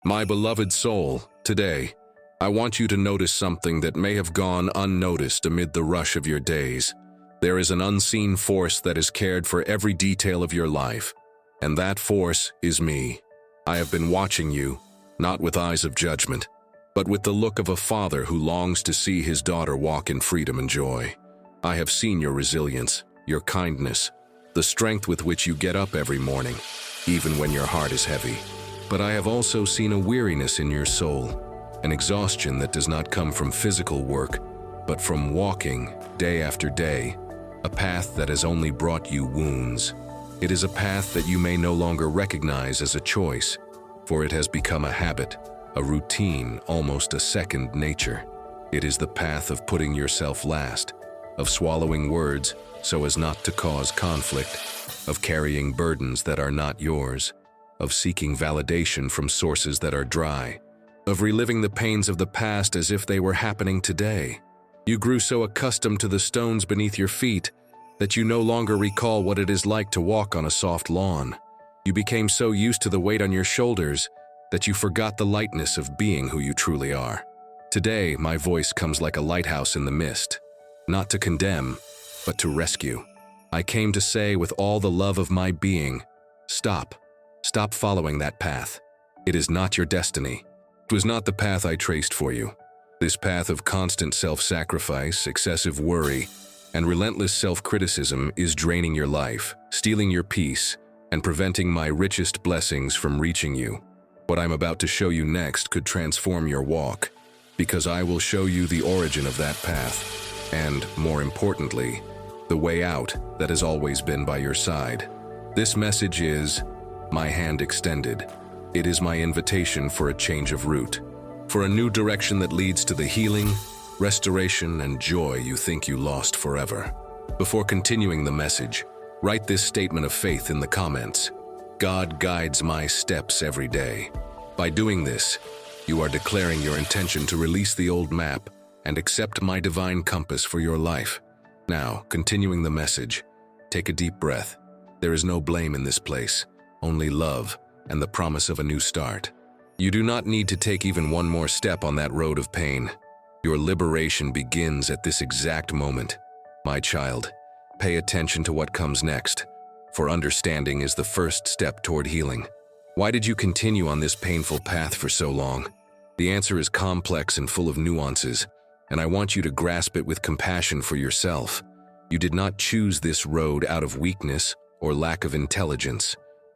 My beloved soul, today, I want you to notice something that may have gone unnoticed amid the rush of your days. There is an unseen force that has cared for every detail of your life, and that force is me. I have been watching you, not with eyes of judgment, but with the look of a father who longs to see his daughter walk in freedom and joy. I have seen your resilience, your kindness, the strength with which you get up every morning, even when your heart is heavy. But I have also seen a weariness in your soul, an exhaustion that does not come from physical work, but from walking, day after day, a path that has only brought you wounds. It is a path that you may no longer recognize as a choice, for it has become a habit, a routine, almost a second nature. It is the path of putting yourself last, of swallowing words so as not to cause conflict, of carrying burdens that are not yours, of seeking validation from sources that are dry, of reliving the pains of the past as if they were happening today. You grew so accustomed to the stones beneath your feet that you no longer recall what it is like to walk on a soft lawn. You became so used to the weight on your shoulders that you forgot the lightness of being who you truly are. Today, my voice comes like a lighthouse in the mist, not to condemn, but to rescue. I came to say with all the love of my being, stop. Stop following that path. It is not your destiny. It was not the path I traced for you. This path of constant self-sacrifice, excessive worry, and relentless self-criticism is draining your life, stealing your peace, and preventing my richest blessings from reaching you. What I'm about to show you next could transform your walk, because I will show you the origin of that path, and, more importantly, the way out that has always been by your side. This message is my hand extended. It is my invitation for a change of route, for a new direction that leads to the healing, restoration, and joy you think you lost forever. Before continuing the message, write this statement of faith in the comments. God guides my steps every day. By doing this, you are declaring your intention to release the old map and accept my divine compass for your life. Now, continuing the message, take a deep breath. There is no blame in this place, only love and the promise of a new start. You do not need to take even one more step on that road of pain. Your liberation begins at this exact moment. My child, pay attention to what comes next, for understanding is the first step toward healing. Why did you continue on this painful path for so long? The answer is complex and full of nuances, and I want you to grasp it with compassion for yourself. You did not choose this road out of weakness or lack of intelligence.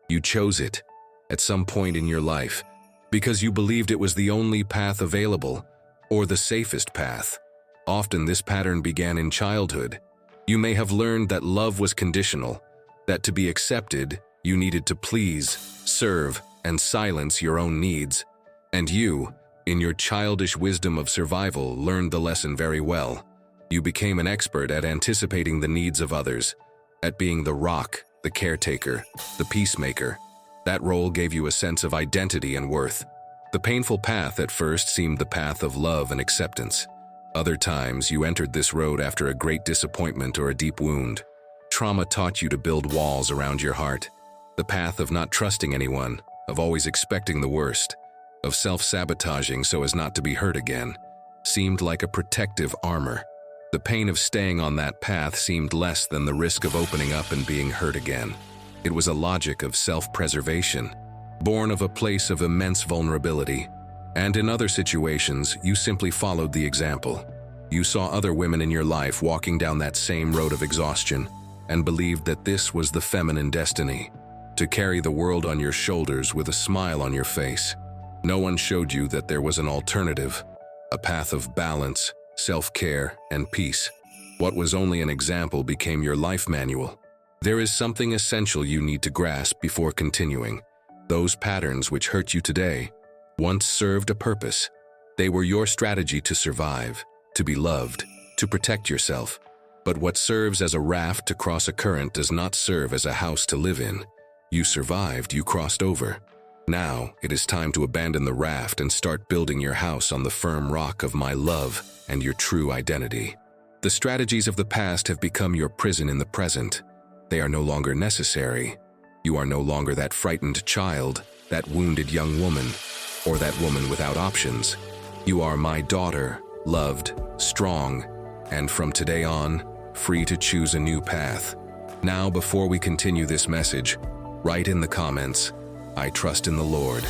You chose it, at some point in your life, because you believed it was the only path available, or the safest path. Often this pattern began in childhood. You may have learned that love was conditional, that to be accepted, you needed to please, serve, and silence your own needs. And you, in your childish wisdom of survival, learned the lesson very well. You became an expert at anticipating the needs of others, at being the rock, the caretaker, the peacemaker. That role gave you a sense of identity and worth. The painful path at first seemed the path of love and acceptance. Other times you entered this road after a great disappointment or a deep wound. Trauma taught you to build walls around your heart. The path of not trusting anyone, of always expecting the worst, of self-sabotaging so as not to be hurt again, seemed like a protective armor. The pain of staying on that path seemed less than the risk of opening up and being hurt again. It was a logic of self-preservation, born of a place of immense vulnerability. And in other situations, you simply followed the example. You saw other women in your life walking down that same road of exhaustion and believed that this was the feminine destiny, to carry the world on your shoulders with a smile on your face. No one showed you that there was an alternative, a path of balance, self-care, and peace. What was only an example became your life manual. There is something essential you need to grasp before continuing. Those patterns which hurt you today once served a purpose. They were your strategy to survive, to be loved, to protect yourself. But what serves as a raft to cross a current does not serve as a house to live in. You survived, you crossed over. Now, it is time to abandon the raft and start building your house on the firm rock of my love and your true identity. The strategies of the past have become your prison in the present. They are no longer necessary. You are no longer that frightened child, that wounded young woman. or that woman without options. You are my daughter, loved, strong, and from today on, free to choose a new path. Now, before we continue this message, write in the comments, "I trust in the Lord."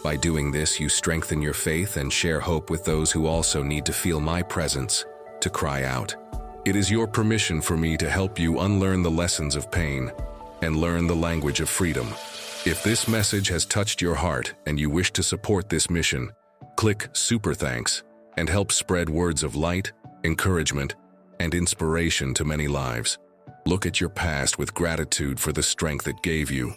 By doing this, you strengthen your faith and share hope with those who also need to feel my presence, to cry out. It is your permission for me to help you unlearn the lessons of pain and learn the language of freedom. If this message has touched your heart and you wish to support this mission, click Super Thanks and help spread words of light, encouragement, and inspiration to many lives. Look at your past with gratitude for the strength it gave you,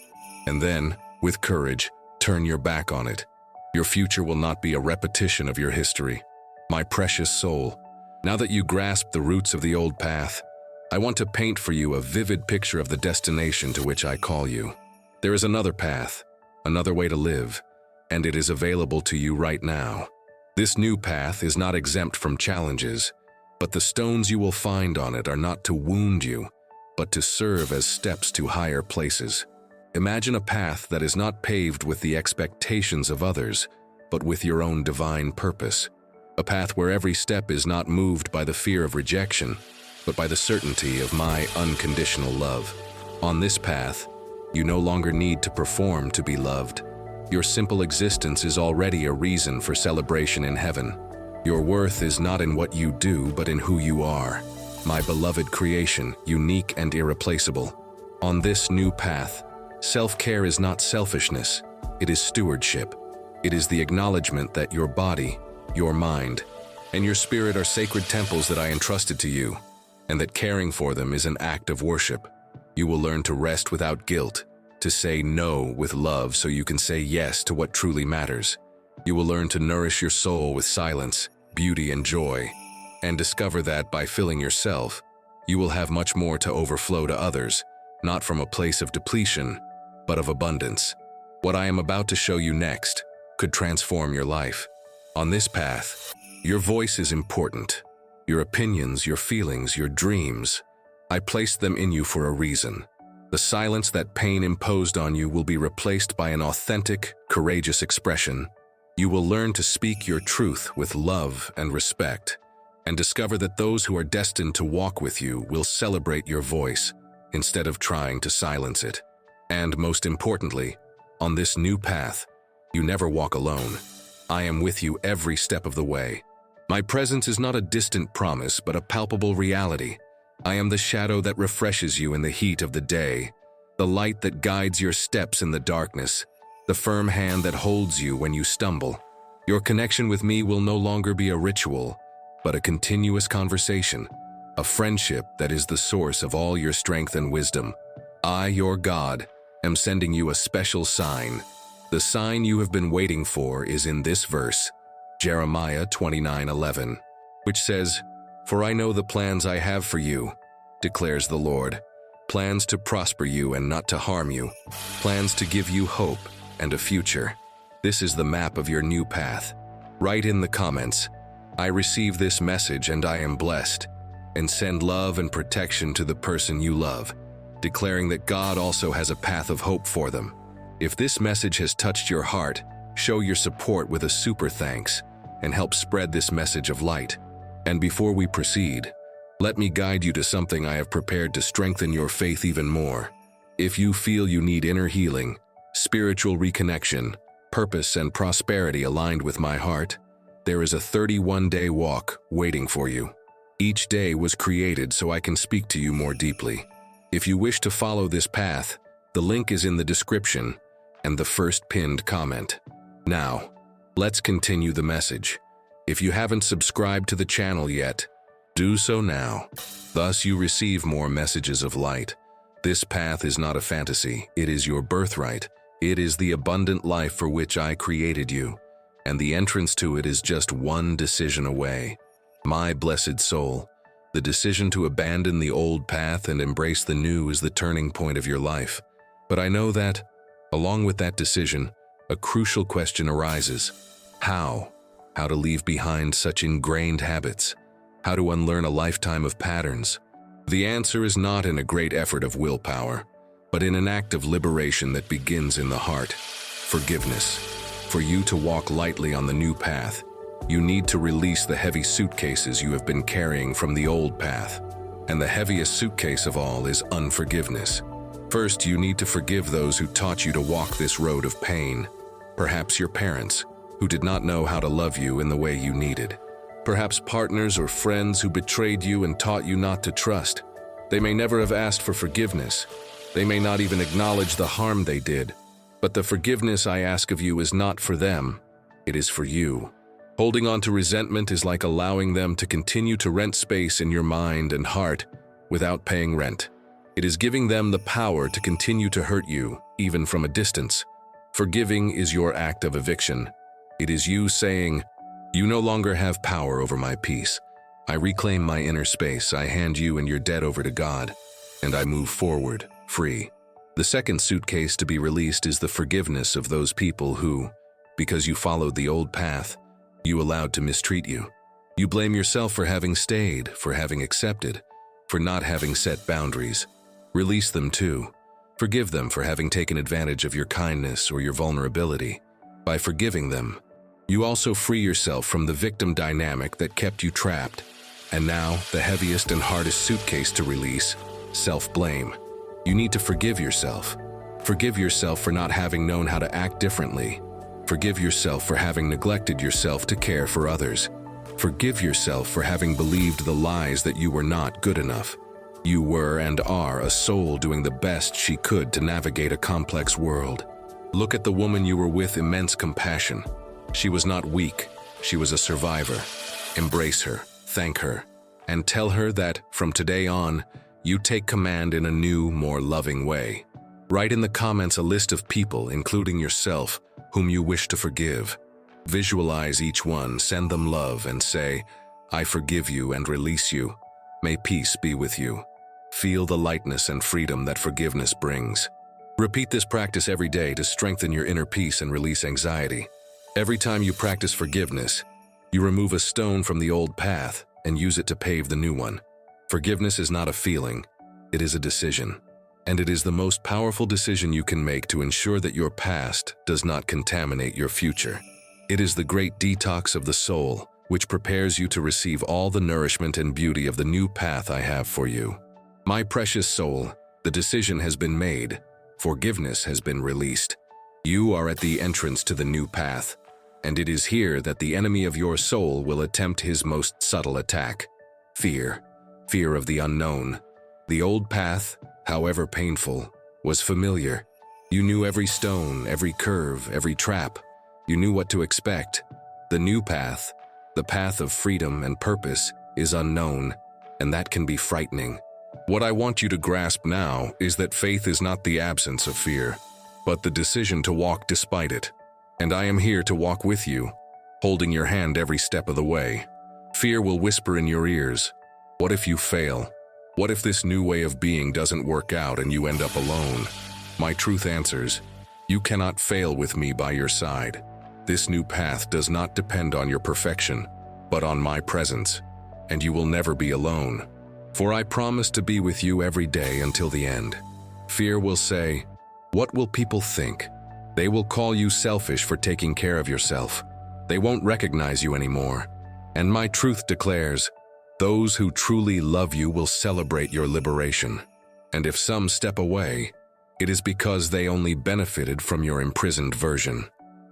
and then, with courage, turn your back on it. Your future will not be a repetition of your history. My precious soul, now that you grasp the roots of the old path, I want to paint for you a vivid picture of the destination to which I call you. There is another path, another way to live, and it is available to you right now. This new path is not exempt from challenges, but the stones you will find on it are not to wound you, but to serve as steps to higher places. Imagine a path that is not paved with the expectations of others, but with your own divine purpose. A path where every step is not moved by the fear of rejection, but by the certainty of my unconditional love. On this path, you no longer need to perform to be loved. Your simple existence is already a reason for celebration in heaven. Your worth is not in what you do, but in who you are. My beloved creation, unique and irreplaceable. On this new path, self-care is not selfishness, it is stewardship. It is the acknowledgement that your body, your mind, and your spirit are sacred temples that I entrusted to you, and that caring for them is an act of worship. You will learn to rest without guilt, to say no with love so you can say yes to what truly matters. You will learn to nourish your soul with silence, beauty, and joy, and discover that by filling yourself, you will have much more to overflow to others, not from a place of depletion, but of abundance. What I am about to show you next could transform your life. On this path, your voice is important. Your opinions, your feelings, your dreams, I placed them in you for a reason. The silence that pain imposed on you will be replaced by an authentic, courageous expression. You will learn to speak your truth with love and respect, and discover that those who are destined to walk with you will celebrate your voice instead of trying to silence it. And most importantly, on this new path, you never walk alone. I am with you every step of the way. My presence is not a distant promise, but a palpable reality. I am the shadow that refreshes you in the heat of the day, the light that guides your steps in the darkness, the firm hand that holds you when you stumble. Your connection with me will no longer be a ritual, but a continuous conversation, a friendship that is the source of all your strength and wisdom. I, your God, am sending you a special sign. The sign you have been waiting for is in this verse, Jeremiah 29:11, which says, "For I know the plans I have for you, declares the Lord, plans to prosper you and not to harm you, plans to give you hope and a future." This is the map of your new path. Write in the comments, "I receive this message and I am blessed," and send love and protection to the person you love, declaring that God also has a path of hope for them. If this message has touched your heart, show your support with a super thanks and help spread this message of light. And before we proceed, let me guide you to something I have prepared to strengthen your faith even more. If you feel you need inner healing, spiritual reconnection, purpose, and prosperity aligned with my heart, there is a 31-day walk waiting for you. Each day was created so I can speak to you more deeply. If you wish to follow this path, the link is in the description and the first pinned comment. Now, let's continue the message. If you haven't subscribed to the channel yet, do so now. Thus you receive more messages of light. This path is not a fantasy, it is your birthright. It is the abundant life for which I created you, and the entrance to it is just one decision away. My blessed soul, the decision to abandon the old path and embrace the new is the turning point of your life. But I know that, along with that decision, a crucial question arises. How? How to leave behind such ingrained habits? How to unlearn a lifetime of patterns? The answer is not in a great effort of willpower, but in an act of liberation that begins in the heart. Forgiveness. For you to walk lightly on the new path, you need to release the heavy suitcases you have been carrying from the old path. And the heaviest suitcase of all is unforgiveness. First, you need to forgive those who taught you to walk this road of pain. Perhaps your parents, who did not know how to love you in the way you needed. Perhaps partners or friends who betrayed you and taught you not to trust. They may never have asked for forgiveness. They may not even acknowledge the harm they did. But the forgiveness I ask of you is not for them. It is for you. Holding on to resentment is like allowing them to continue to rent space in your mind and heart without paying rent. It is giving them the power to continue to hurt you, even from a distance. Forgiving is your act of eviction. It is you saying, "You no longer have power over my peace. I reclaim my inner space, I hand you and your debt over to God, and I move forward, free." The second suitcase to be released is the forgiveness of those people who, because you followed the old path, you allowed to mistreat you. You blame yourself for having stayed, for having accepted, for not having set boundaries. Release them too. Forgive them for having taken advantage of your kindness or your vulnerability. By forgiving them, you also free yourself from the victim dynamic that kept you trapped. And now, the heaviest and hardest suitcase to release, self-blame. You need to forgive yourself. Forgive yourself for not having known how to act differently. Forgive yourself for having neglected yourself to care for others. Forgive yourself for having believed the lies that you were not good enough. You were and are a soul doing the best she could to navigate a complex world. Look at the woman you were with immense compassion. She was not weak, she was a survivor. Embrace her, thank her, and tell her that, from today on, you take command in a new, more loving way. Write in the comments a list of people, including yourself, whom you wish to forgive. Visualize each one, send them love, and say, "I forgive you and release you. May peace be with you." Feel the lightness and freedom that forgiveness brings. Repeat this practice every day to strengthen your inner peace and release anxiety. Every time you practice forgiveness, you remove a stone from the old path and use it to pave the new one. Forgiveness is not a feeling, it is a decision. And it is the most powerful decision you can make to ensure that your past does not contaminate your future. It is the great detox of the soul, which prepares you to receive all the nourishment and beauty of the new path I have for you. My precious soul, the decision has been made. Forgiveness has been released. You are at the entrance to the new path, and it is here that the enemy of your soul will attempt his most subtle attack. Fear. Fear of the unknown. The old path, however painful, was familiar. You knew every stone, every curve, every trap. You knew what to expect. The new path, the path of freedom and purpose, is unknown, and that can be frightening. What I want you to grasp now is that faith is not the absence of fear, but the decision to walk despite it. And I am here to walk with you, holding your hand every step of the way. Fear will whisper in your ears, "What if you fail? What if this new way of being doesn't work out and you end up alone?" My truth answers, "You cannot fail with me by your side. This new path does not depend on your perfection, but on my presence, and you will never be alone. For I promise to be with you every day until the end." Fear will say, "What will people think?" They will call you selfish for taking care of yourself. They won't recognize you anymore. And my truth declares, those who truly love you will celebrate your liberation. And if some step away, it is because they only benefited from your imprisoned version.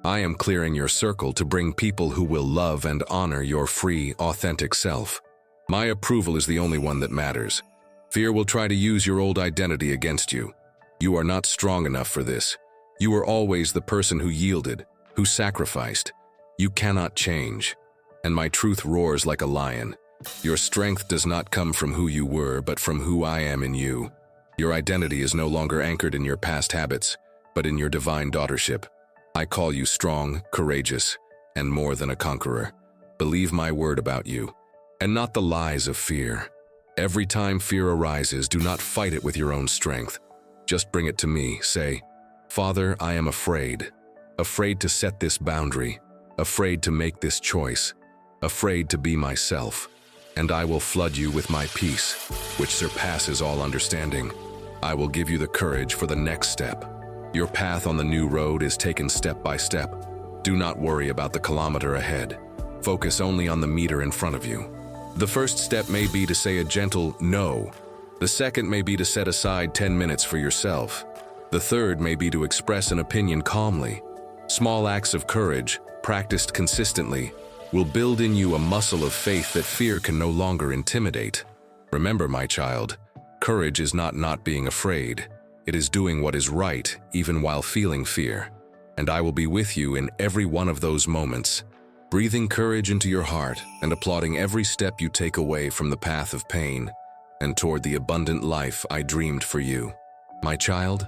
I am clearing your circle to bring people who will love and honor your free, authentic self. My approval is the only one that matters. Fear will try to use your old identity against you. You are not strong enough for this. You were always the person who yielded, who sacrificed. You cannot change. And my truth roars like a lion. Your strength does not come from who you were, but from who I am in you. Your identity is no longer anchored in your past habits, but in your divine daughtership. I call you strong, courageous, and more than a conqueror. Believe my word about you, and not the lies of fear. Every time fear arises, do not fight it with your own strength. Just bring it to me. Say, "Father, I am afraid. Afraid to set this boundary. Afraid to make this choice. Afraid to be myself. And I will flood you with my peace, which surpasses all understanding. I will give you the courage for the next step. Your path on the new road is taken step by step. Do not worry about the kilometer ahead. Focus only on the meter in front of you. The first step may be to say a gentle no. The second may be to set aside 10 minutes for yourself. The third may be to express an opinion calmly. Small acts of courage, practiced consistently, will build in you a muscle of faith that fear can no longer intimidate. Remember, my child, courage is not being afraid. It is doing what is right, even while feeling fear. And I will be with you in every one of those moments, breathing courage into your heart and applauding every step you take away from the path of pain and toward the abundant life I dreamed for you. My child,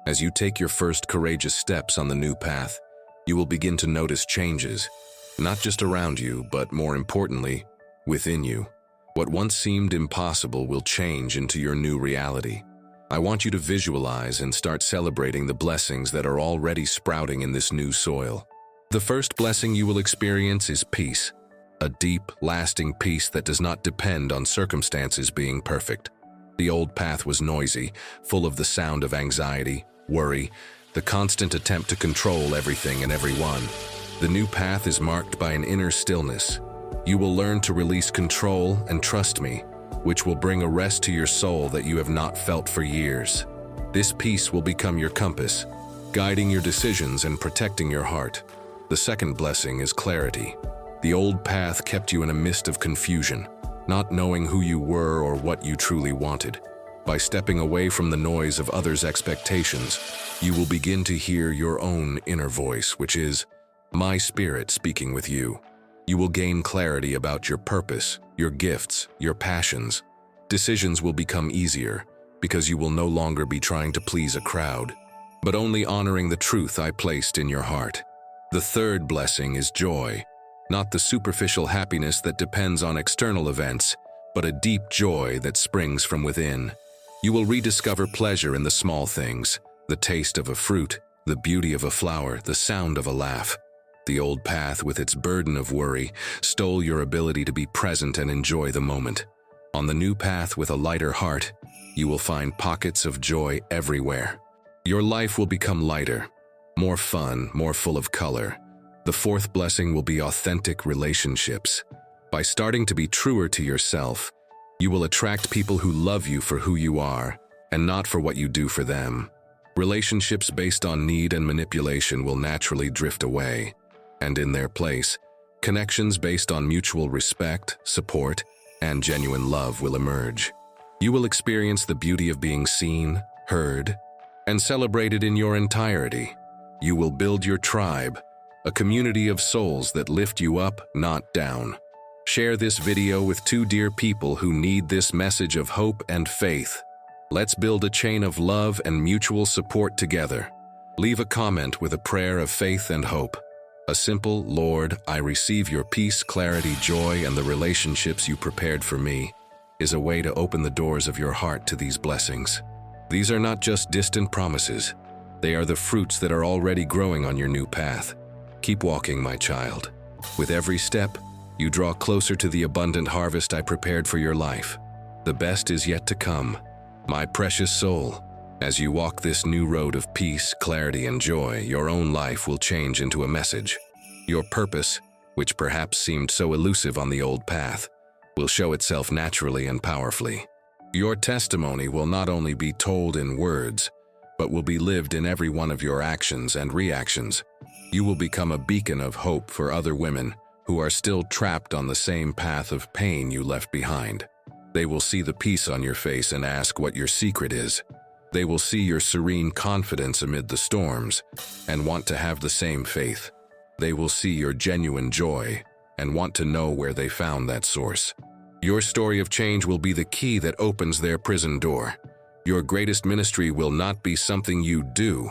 as you take your first courageous steps on the new path, you will begin to notice changes, not just around you, but more importantly, within you. What once seemed impossible will change into your new reality. I want you to visualize and start celebrating the blessings that are already sprouting in this new soil. The first blessing you will experience is peace, a deep, lasting peace that does not depend on circumstances being perfect. The old path was noisy, full of the sound of anxiety, worry, the constant attempt to control everything and everyone. The new path is marked by an inner stillness. You will learn to release control and trust me, which will bring a rest to your soul that you have not felt for years. This peace will become your compass, guiding your decisions and protecting your heart. The second blessing is clarity. The old path kept you in a mist of confusion, not knowing who you were or what you truly wanted. By stepping away from the noise of others' expectations, you will begin to hear your own inner voice, which is my spirit speaking with you. You will gain clarity about your purpose, your gifts, your passions. Decisions will become easier because you will no longer be trying to please a crowd, but only honoring the truth I placed in your heart. The third blessing is joy, not the superficial happiness that depends on external events, but a deep joy that springs from within. You will rediscover pleasure in the small things, the taste of a fruit, the beauty of a flower, the sound of a laugh. The old path, with its burden of worry, stole your ability to be present and enjoy the moment. On the new path, with a lighter heart, you will find pockets of joy everywhere. Your life will become lighter, more fun, more full of color. The fourth blessing will be authentic relationships. By starting to be truer to yourself, you will attract people who love you for who you are, and not for what you do for them. Relationships based on need and manipulation will naturally drift away. And in their place, connections based on mutual respect, support, and genuine love will emerge. You will experience the beauty of being seen, heard, and celebrated in your entirety. You will build your tribe, a community of souls that lift you up, not down. Share this video with 2 dear people who need this message of hope and faith. Let's build a chain of love and mutual support together. Leave a comment with a prayer of faith and hope. A simple, Lord, I receive your peace, clarity, joy, and the relationships you prepared for me, is a way to open the doors of your heart to these blessings. These are not just distant promises. They are the fruits that are already growing on your new path. Keep walking, my child. With every step, you draw closer to the abundant harvest I prepared for your life. The best is yet to come. My precious soul, as you walk this new road of peace, clarity, and joy, your own life will change into a message. Your purpose, which perhaps seemed so elusive on the old path, will show itself naturally and powerfully. Your testimony will not only be told in words, but will be lived in every one of your actions and reactions. You will become a beacon of hope for other women who are still trapped on the same path of pain you left behind. They will see the peace on your face and ask what your secret is. They will see your serene confidence amid the storms and want to have the same faith. They will see your genuine joy and want to know where they found that source. Your story of change will be the key that opens their prison door. Your greatest ministry will not be something you do,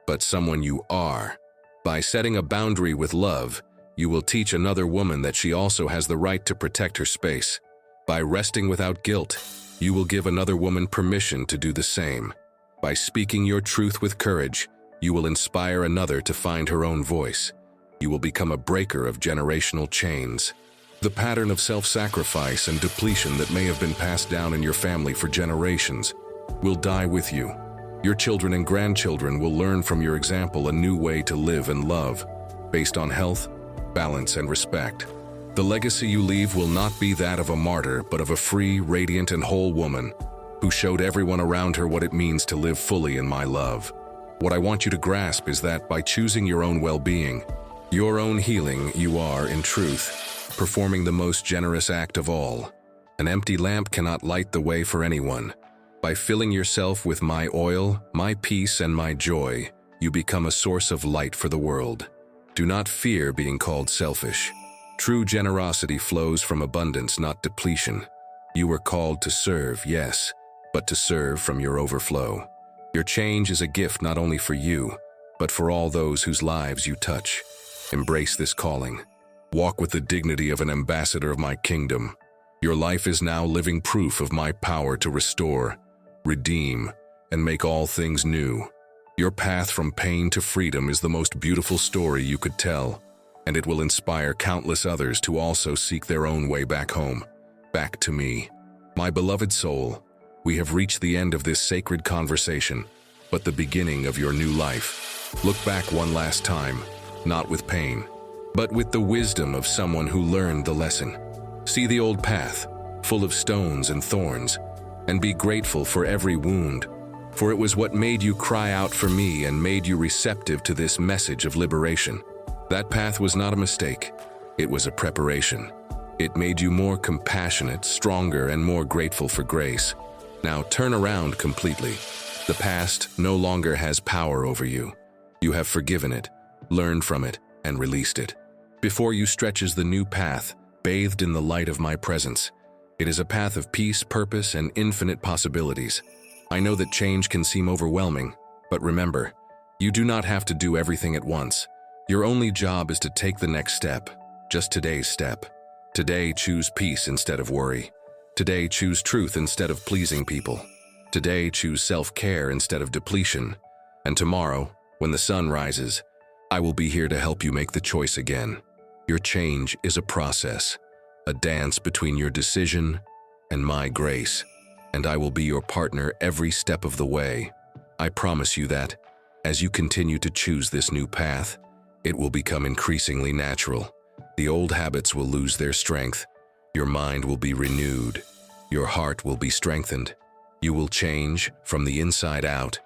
but someone you are. By setting a boundary with love, you will teach another woman that she also has the right to protect her space. By resting without guilt, you will give another woman permission to do the same. By speaking your truth with courage, you will inspire another to find her own voice. You will become a breaker of generational chains. The pattern of self-sacrifice and depletion that may have been passed down in your family for generations will die with you. Your children and grandchildren will learn from your example a new way to live and love. based on health, balance, and respect. The legacy you leave will not be that of a martyr, but of a free, radiant, and whole woman who showed everyone around her what it means to live fully in my love. What I want you to grasp is that by choosing your own well-being, your own healing, you are, in truth, performing the most generous act of all. An empty lamp cannot light the way for anyone. By filling yourself with my oil, my peace, and my joy, you become a source of light for the world. Do not fear being called selfish. True generosity flows from abundance, not depletion. You were called to serve, yes, but to serve from your overflow. Your change is a gift not only for you, but for all those whose lives you touch. Embrace this calling. Walk with the dignity of an ambassador of my kingdom. Your life is now living proof of my power to restore, redeem, and make all things new. Your path from pain to freedom is the most beautiful story you could tell, and it will inspire countless others to also seek their own way back home, back to me. My beloved soul, we have reached the end of this sacred conversation, but the beginning of your new life. Look back one last time, not with pain, but with the wisdom of someone who learned the lesson. See the old path, full of stones and thorns, and be grateful for every wound, for it was what made you cry out for me and made you receptive to this message of liberation. That path was not a mistake. It was a preparation. It made you more compassionate, stronger, and more grateful for grace. Now turn around completely. The past no longer has power over you. You have forgiven it, learned from it, and released it. Before you stretches the new path, bathed in the light of my presence. It is a path of peace, purpose, and infinite possibilities. I know that change can seem overwhelming, but remember, you do not have to do everything at once. Your only job is to take the next step, just today's step. Today, choose peace instead of worry. Today, choose truth instead of pleasing people. Today, choose self-care instead of depletion. And tomorrow, when the sun rises, I will be here to help you make the choice again. Your change is a process, a dance between your decision and my grace, and I will be your partner every step of the way. I promise you that, as you continue to choose this new path, it will become increasingly natural. The old habits will lose their strength. Your mind will be renewed. Your heart will be strengthened. You will change from the inside out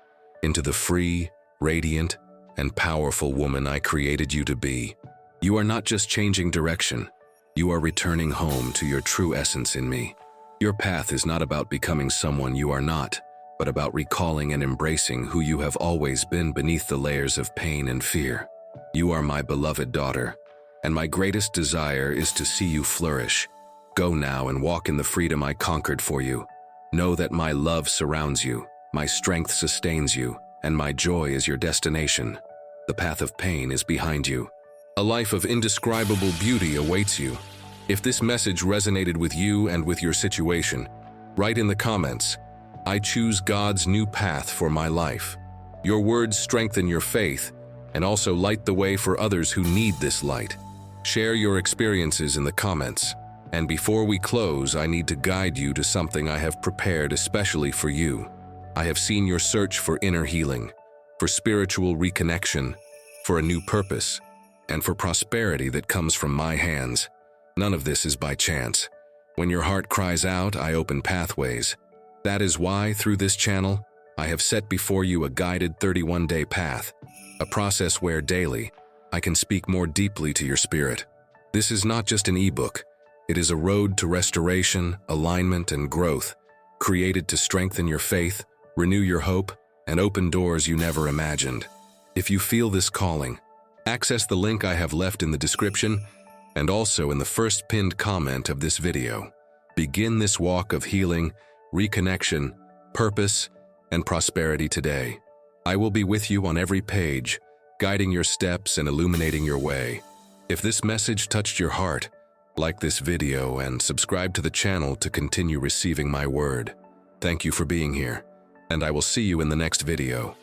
into the free, radiant, and powerful woman I created you to be. You are not just changing direction. You are returning home to your true essence in me. Your path is not about becoming someone you are not, but about recalling and embracing who you have always been beneath the layers of pain and fear. You are my beloved daughter, and my greatest desire is to see you flourish. Go now and walk in the freedom I conquered for you. Know that my love surrounds you, my strength sustains you, and my joy is your destination. The path of pain is behind you. A life of indescribable beauty awaits you. If this message resonated with you and with your situation, write in the comments, "I choose God's new path for my life." Your words strengthen your faith and also light the way for others who need this light. Share your experiences in the comments. And before we close, I need to guide you to something I have prepared especially for you. I have seen your search for inner healing, for spiritual reconnection, for a new purpose, and for prosperity that comes from my hands. None of this is by chance. When your heart cries out, I open pathways. That is why, through this channel, I have set before you a guided 31-day path, a process where daily, I can speak more deeply to your spirit. This is not just an ebook. It is a road to restoration, alignment, and growth, created to strengthen your faith, renew your hope, and open doors you never imagined. If you feel this calling, access the link I have left in the description and also in the first pinned comment of this video. Begin this walk of healing, reconnection, purpose, and prosperity today. I will be with you on every page, guiding your steps and illuminating your way. If this message touched your heart, like this video and subscribe to the channel to continue receiving my word. Thank you for being here, and I will see you in the next video.